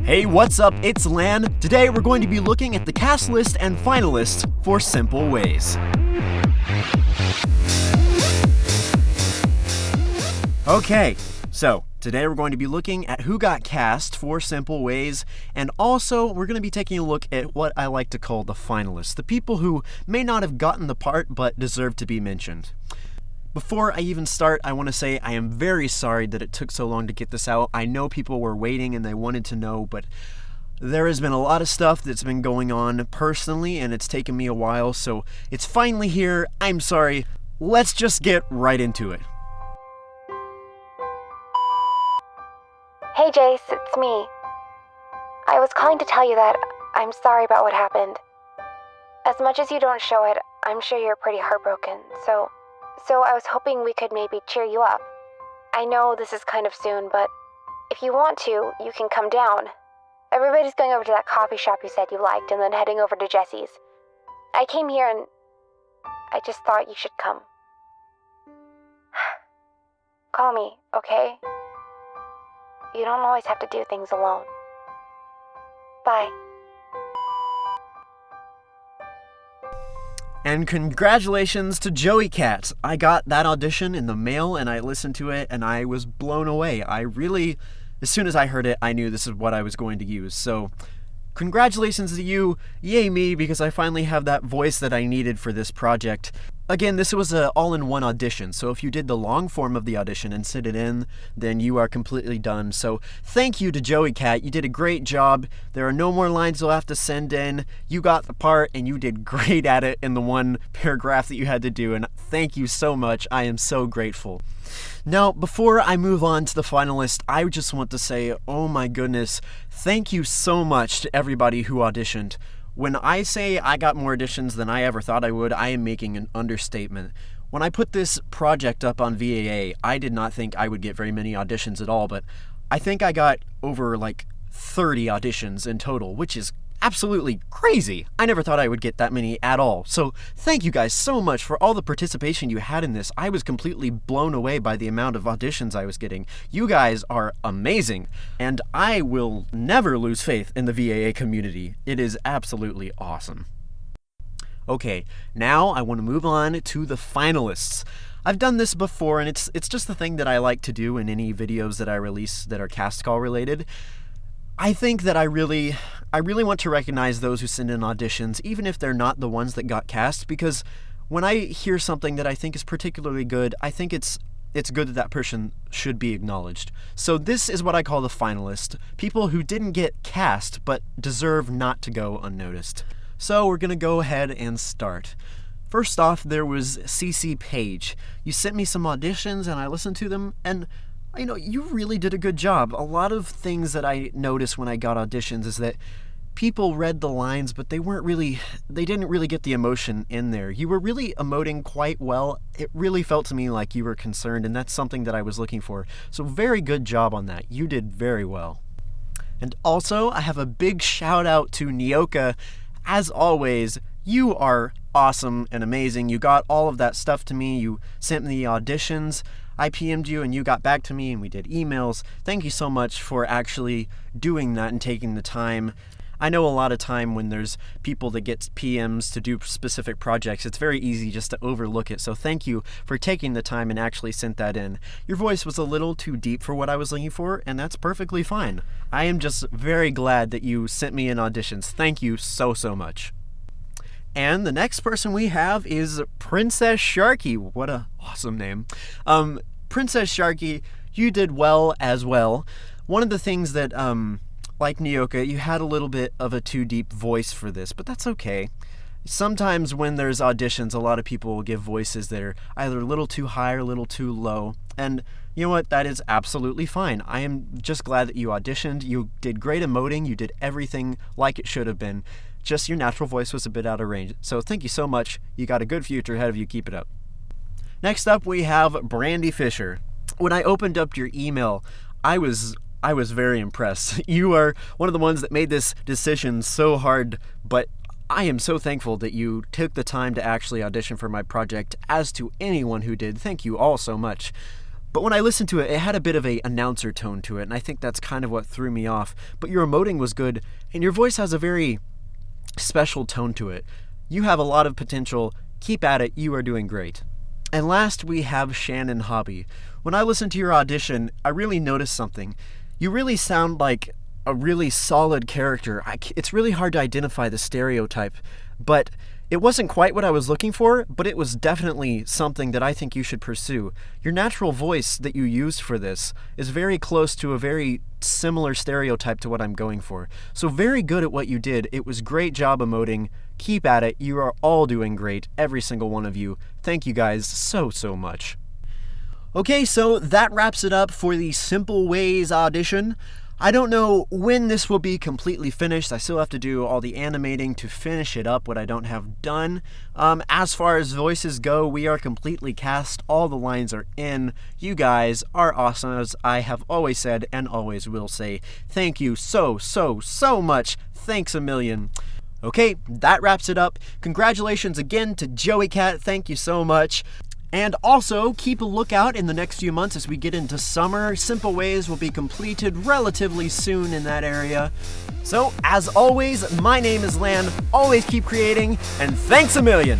Hey, what's up? It's Lan. Today we're going to be looking at the cast list and finalists for Simple Ways. Okay, so today we're going to be looking at who got cast for Simple Ways, and also we're going to be taking a look at what I like to call the finalists, the people who may not have gotten the part but deserve to be mentioned. Before I even start, I want to say I am very sorry that it took so long to get this out. I know people were waiting and they wanted to know, but there has been a lot of stuff that's been going on personally, and it's taken me a while, so it's finally here. I'm sorry. Let's just get right into it. Hey Jace, it's me. I was calling to tell you that I'm sorry about what happened. As much as you don't show it, I'm sure you're pretty heartbroken, so I was hoping we could maybe cheer you up. I know this is kind of soon, but if you want to, you can come down. Everybody's going over to that coffee shop you said you liked and then heading over to Jesse's. I came here and I just thought you should come. Call me, okay? You don't always have to do things alone. Bye. And congratulations to Joey Cat. I got that audition in the mail and I listened to it and I was blown away. As soon as I heard it, I knew this is what I was going to use. So congratulations to you. Yay me, because I finally have that voice that I needed for this project. Again, this was an all-in-one audition, so if you did the long form of the audition and sent it in, then you are completely done. So thank you to Joey Cat. You did a great job. There are no more lines you'll have to send in. You got the part, and you did great at it in the one paragraph that you had to do, and thank you so much. I am so grateful. Now, before I move on to the finalists, I just want to say, oh my goodness, thank you so much to everybody who auditioned. When I say I got more auditions than I ever thought I would, I am making an understatement. When I put this project up on VAA, I did not think I would get very many auditions at all, but I think I got over 30 auditions in total, which is absolutely crazy. I never thought I would get that many at all. So thank you guys so much for all the participation you had in this. I was completely blown away by the amount of auditions I was getting. You guys are amazing, and I will never lose faith in the VAA community. It is absolutely awesome. Okay, now I want to move on to the finalists. I've done this before, and it's just the thing that I like to do in any videos that I release that are cast call related. I think that I really want to recognize those who send in auditions, even if they're not the ones that got cast, because when I hear something that I think is particularly good, I think it's good that person should be acknowledged. So this is what I call the finalist, people who didn't get cast but deserve not to go unnoticed. So we're going to go ahead and start. First off, there was CC Page. You sent me some auditions and I listened to them, and you really did a good job. A lot of things that I noticed when I got auditions is that people read the lines, but they didn't really get the emotion in there. You were really emoting quite well. It really felt to me like you were concerned, and that's something that I was looking for. So very good job on that. You did very well. And also, I have a big shout out to Nyoka. As always, you are awesome and amazing. You got all of that stuff to me. You sent me the auditions. I PM'd you and you got back to me and we did emails. Thank you so much for actually doing that and taking the time. I know a lot of time when there's people that get PMs to do specific projects, it's very easy just to overlook it. So thank you for taking the time and actually sent that in. Your voice was a little too deep for what I was looking for, and that's perfectly fine. I am just very glad that you sent me in auditions. Thank you so much. And the next person we have is Princess Sharky. What a awesome name. Princess Sharky, you did well as well. One of the things that, like Nyoka, you had a little bit of a too deep voice for this, but that's okay. Sometimes when there's auditions, a lot of people will give voices that are either a little too high or a little too low. And you know what? That is absolutely fine. I am just glad that you auditioned. You did great emoting. You did everything like it should have been. Just your natural voice was a bit out of range. So thank you so much. You got a good future ahead of you. Keep it up. Next up, we have Brandy Fisher. When I opened up your email, I was very impressed. You are one of the ones that made this decision so hard, but I am so thankful that you took the time to actually audition for my project, as to anyone who did. Thank you all so much. But when I listened to it, it had a bit of a announcer tone to it, and I think that's kind of what threw me off. But your emoting was good, and your voice has a very special tone to it. You have a lot of potential. Keep at it. You are doing great. And last, we have Shannon Hobby. When I listened to your audition, I really noticed something. You really sound like a really solid character. It's really hard to identify the stereotype, but it wasn't quite what I was looking for, but it was definitely something that I think you should pursue. Your natural voice that you used for this is very close to a very similar stereotype to what I'm going for. So very good at what you did. It was great job emoting. Keep at it. You are all doing great, every single one of you. Thank you guys so much. Okay, so that wraps it up for the Simple Ways audition. I don't know when this will be completely finished. I still have to do all the animating to finish it up, what I don't have done. As far as voices go, we are completely cast. All the lines are in. You guys are awesome, as I have always said and always will say. Thank you so much. Thanks a million. Okay, that wraps it up. Congratulations again to Joey Cat. Thank you so much. And also, keep a lookout in the next few months as we get into summer. Simple Ways will be completed relatively soon in that area. So, as always, my name is Lan. Always keep creating, and thanks a million!